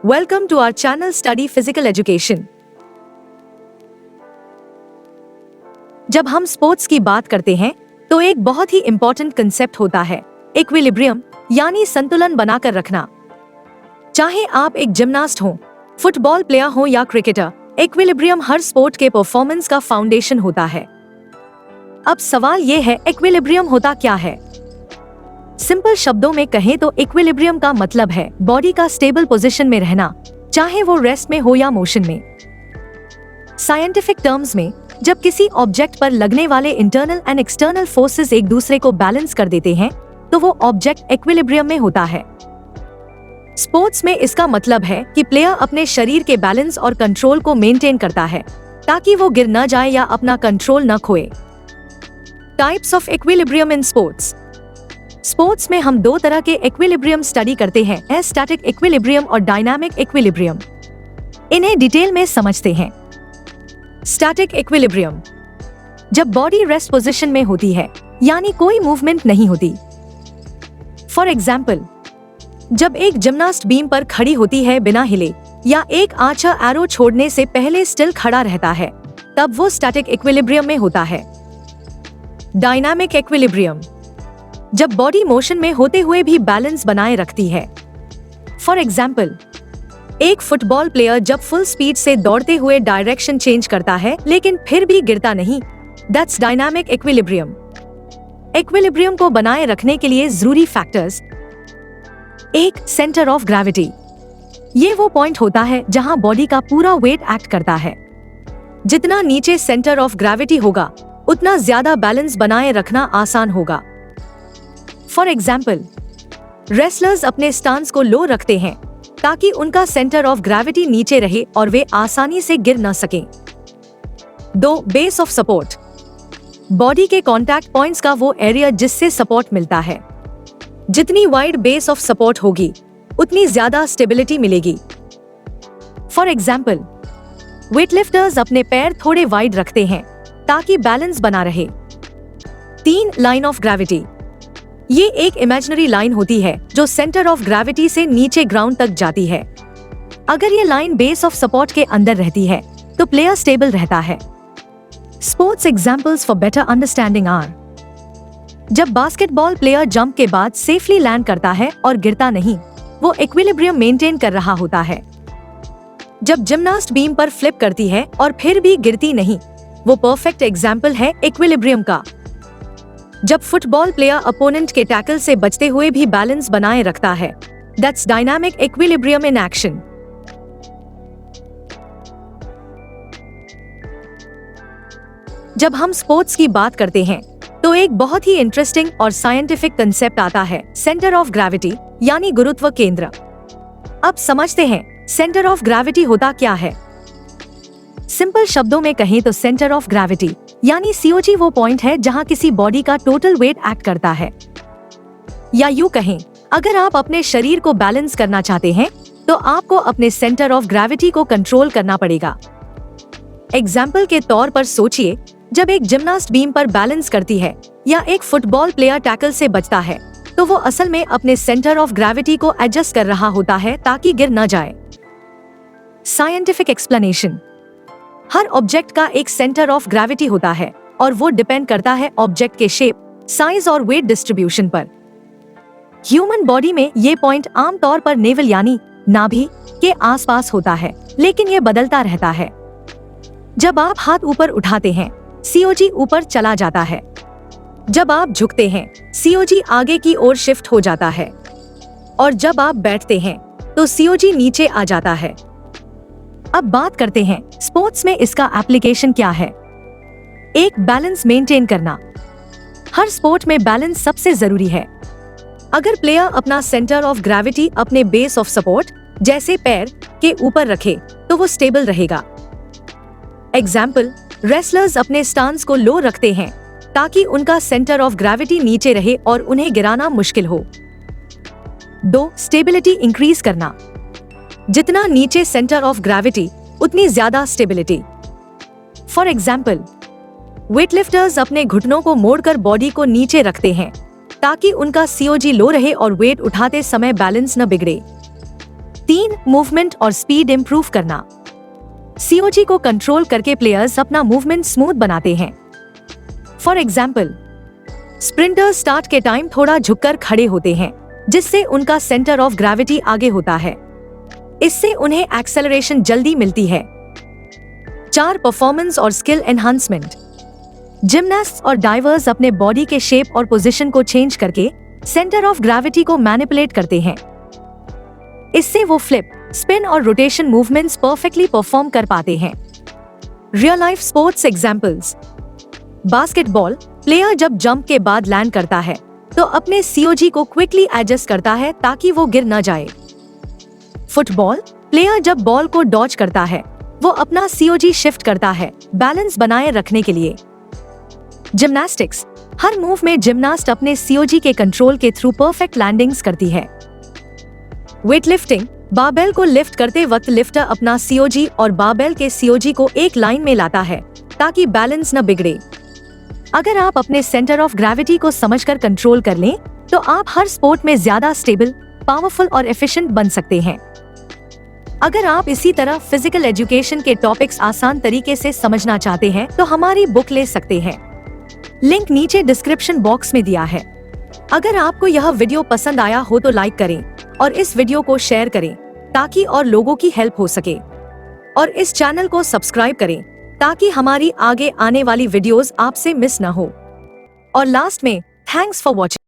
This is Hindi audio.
Welcome to our channel Study Physical Education. जब हम स्पोर्ट्स की बात करते हैं तो एक बहुत ही इम्पोर्टेंट कंसेप्ट होता है इक्विलिब्रियम, यानी संतुलन बनाकर रखना। चाहे आप एक जिमनास्ट हो, फुटबॉल प्लेयर हो या क्रिकेटर, इक्विलिब्रियम हर स्पोर्ट के परफॉर्मेंस का फाउंडेशन होता है। अब सवाल ये है, इक्विलिब्रियम होता क्या है? सिंपल शब्दों में कहें तो इक्विलिब्रियम का मतलब है बॉडी का स्टेबल पोजीशन में रहना, चाहे वो रेस्ट में हो या मोशन में। साइंटिफिक टर्म्स में जब किसी ऑब्जेक्ट पर लगने वाले इंटरनल एंड एक्सटर्नल फोर्सेस एक दूसरे को बैलेंस कर देते हैं तो वो ऑब्जेक्ट इक्विलिब्रियम में होता है। स्पोर्ट्स में इसका मतलब है कि प्लेयर अपने शरीर के बैलेंस और कंट्रोल को मेंटेन करता है ताकि वो गिर न जाए या अपना कंट्रोल न खोए। Types of equilibrium in sports. Sports में हम दो तरह के इक्विलिब्रियम स्टडी करते हैं, स्टैटिक इक्विलिब्रियम और डायनामिक इक्विलिब्रियम। इन्हें डिटेल में समझते हैं। स्टैटिक इक्विलिब्रियम, जब बॉडी रेस्ट पोजीशन में होती है, यानी कोई मूवमेंट नहीं होती। फॉर एग्जाम्पल, जब एक जिमनास्ट बीम पर खड़ी होती है बिना हिले या एक आर्चर एरो छोड़ने से पहले स्टिल खड़ा रहता है, तब वो स्टैटिक इक्विलिब्रियम में होता है। डायनामिक इक्विलिब्रियम, जब बॉडी मोशन में होते हुए भी बैलेंस बनाए रखती है। फॉर एग्जाम्पल, एक फुटबॉल प्लेयर जब फुल स्पीड से दौड़ते हुए डायरेक्शन चेंज करता है लेकिन फिर भी गिरता नहीं, दैट्स डायनामिक इक्विलिब्रियम। इक्विलिब्रियम को बनाए रखने के लिए जरूरी फैक्टर्स। एक, सेंटर ऑफ ग्रेविटी। ये वो पॉइंट होता है जहां बॉडी का पूरा वेट एक्ट करता है। जितना नीचे सेंटर ऑफ ग्रेविटी होगा उतना ज्यादा बैलेंस बनाए रखना आसान होगा। फॉर एग्जाम्पल, रेसलर्स अपने स्टांस को लो रखते हैं ताकि उनका सेंटर ऑफ ग्रेविटी नीचे रहे और वे आसानी से गिर न सकें। 2, बेस ऑफ सपोर्ट। बॉडी के कॉन्टैक्ट पॉइंट्स का वो एरिया जिससे सपोर्ट मिलता है। जितनी वाइड बेस ऑफ सपोर्ट होगी उतनी ज्यादा स्टेबिलिटी मिलेगी। फॉर एग्जाम्पल, वेटलिफ्टर्स अपने पैर थोड़े वाइड रखते हैं ताकि बैलेंस बना रहे। 3, लाइन ऑफ ग्रेविटी। ये एक इमेजिनरी लाइन होती है जो सेंटर ऑफ ग्रेविटी से नीचे ग्राउंड तक जाती है। अगर ये लाइन बेस ऑफ सपोर्ट के अंदर रहती है तो प्लेयर स्टेबल रहता है। Sports examples for better understanding are, जब बास्केटबॉल प्लेयर जंप के बाद सेफली लैंड करता है और गिरता नहीं, वो इक्विलिब्रियम मेंटेन कर रहा होता है। जब जिमनास्ट बीम पर फ्लिप करती है और फिर भी गिरती नहीं, वो परफेक्ट एग्जाम्पल है इक्विलिब्रियम का। जब फुटबॉल प्लेयर अपोनेंट के टैकल से बचते हुए भी बैलेंस बनाए रखता है, that's dynamic equilibrium in action. जब हम स्पोर्ट्स की बात करते हैं तो एक बहुत ही इंटरेस्टिंग और साइंटिफिक कंसेप्ट आता है, सेंटर ऑफ ग्रेविटी, यानी गुरुत्व केंद्र। अब समझते हैं सेंटर ऑफ ग्रेविटी होता क्या है। सिंपल शब्दों में कहें तो सेंटर ऑफ ग्रेविटी यानी सीओजी वो पॉइंट है जहां किसी बॉडी का टोटल वेट एक्ट करता है। या यूं कहें, अगर आप अपने शरीर को बैलेंस करना चाहते हैं तो आपको अपने सेंटर ऑफ ग्रेविटी को कंट्रोल करना पड़ेगा। एग्जाम्पल के तौर पर सोचिए, जब एक जिमनास्ट बीम पर बैलेंस करती है या एक फुटबॉल प्लेयर टैकल से बचता है तो वो असल में अपने सेंटर ऑफ ग्रेविटी को एडजस्ट कर रहा होता है ताकि गिर न जाए। साइंटिफिक एक्सप्लेनेशन, हर ऑब्जेक्ट का एक सेंटर ऑफ ग्रेविटी होता है और वो डिपेंड करता है ऑब्जेक्ट के शेप, साइज और वेट डिस्ट्रीब्यूशन पर। ह्यूमन बॉडी में ये पॉइंट आमतौर पर नेवल यानी नाभि के आसपास होता है, लेकिन ये बदलता रहता है। जब आप हाथ ऊपर उठाते हैं, सीओजी ऊपर चला जाता है। जब आप झुकते हैं, सीओजी आगे की ओर शिफ्ट हो जाता है। और जब आप बैठते हैं तो सीओजी नीचे आ जाता है। अब बात करते हैं स्पोर्ट्स में इसका एप्लीकेशन क्या है। एक, बैलेंस मेंटेन करना। हर स्पोर्ट में बैलेंस सबसे जरूरी है। अगर प्लेयर अपना सेंटर ऑफ ग्रेविटी अपने बेस ऑफ सपोर्ट जैसे पैर के ऊपर रखे तो वो स्टेबल रहेगा। एग्जाम्पल, रेसलर्स अपने स्टांस को लो रखते हैं ताकि उनका सेंटर ऑफ ग्रेविटी नीचे रहे और उन्हें गिराना मुश्किल हो। 2, स्टेबिलिटी इंक्रीज करना। जितना नीचे सेंटर ऑफ ग्रेविटी उतनी ज्यादा स्टेबिलिटी। फॉर एग्जाम्पल, वेटलिफ्टर्स अपने घुटनों को मोड़कर बॉडी को नीचे रखते हैं ताकि उनका सीओजी लो रहे और वेट उठाते समय बैलेंस न बिगड़े। 3. मूवमेंट और स्पीड इंप्रूव करना। सीओजी को कंट्रोल करके प्लेयर्स अपना मूवमेंट स्मूथ बनाते हैं। फॉर एग्जाम्पल, स्प्रिंटर्स स्टार्ट के टाइम थोड़ा झुककर खड़े होते हैं, जिससे उनका सेंटर ऑफ ग्रेविटी आगे होता है। इससे उन्हें एक्सेलरेशन जल्दी मिलती है। 4. परफॉर्मेंस और स्किल एनहांसमेंट। जिमनास्ट्स और डाइवर्स अपने बॉडी के शेप और पोजीशन को चेंज करके सेंटर ऑफ ग्रेविटी को मैनिपुलेट करते हैं। इससे वो फ्लिप, स्पिन और रोटेशन मूवमेंट्स परफेक्टली परफॉर्म कर पाते हैं। Real life sports examples. Basketball player जब जंप के बाद लैंड करता है तो अपने सीओजी को क्विकली एडजस्ट करता है ताकि वो गिर न जाए। फुटबॉल प्लेयर जब बॉल को डॉज करता है वो अपना सीओजी शिफ्ट करता है बैलेंस बनाए रखने के लिए। जिम्नास्टिक्स, हर मूव में जिम्नास्ट अपने सीओजी के कंट्रोल के थ्रू परफेक्ट लैंडिंग्स करती है। वेटलिफ्टिंग, बारबेल को लिफ्ट करते वक्त लिफ्टर अपना सीओजी और बारबेल के सीओजी को एक लाइन में लाता है ताकि बैलेंस न बिगड़े। अगर आप अपने सेंटर ऑफ ग्रेविटी को समझकर कंट्रोल कर लें तो आप हर स्पोर्ट में ज्यादा स्टेबल, पावरफुल और एफिशिएंट बन सकते हैं। अगर आप इसी तरह फिजिकल एजुकेशन के टॉपिक्स आसान तरीके से समझना चाहते हैं तो हमारी बुक ले सकते हैं। लिंक नीचे डिस्क्रिप्शन बॉक्स में दिया है। अगर आपको यह वीडियो पसंद आया हो तो लाइक करें और इस वीडियो को शेयर करें ताकि और लोगों की हेल्प हो सके, और इस चैनल को सब्सक्राइब करें ताकि हमारी आगे आने वाली वीडियोस आपसे मिस न हो। और लास्ट में, थैंक्स फॉर वॉचिंग।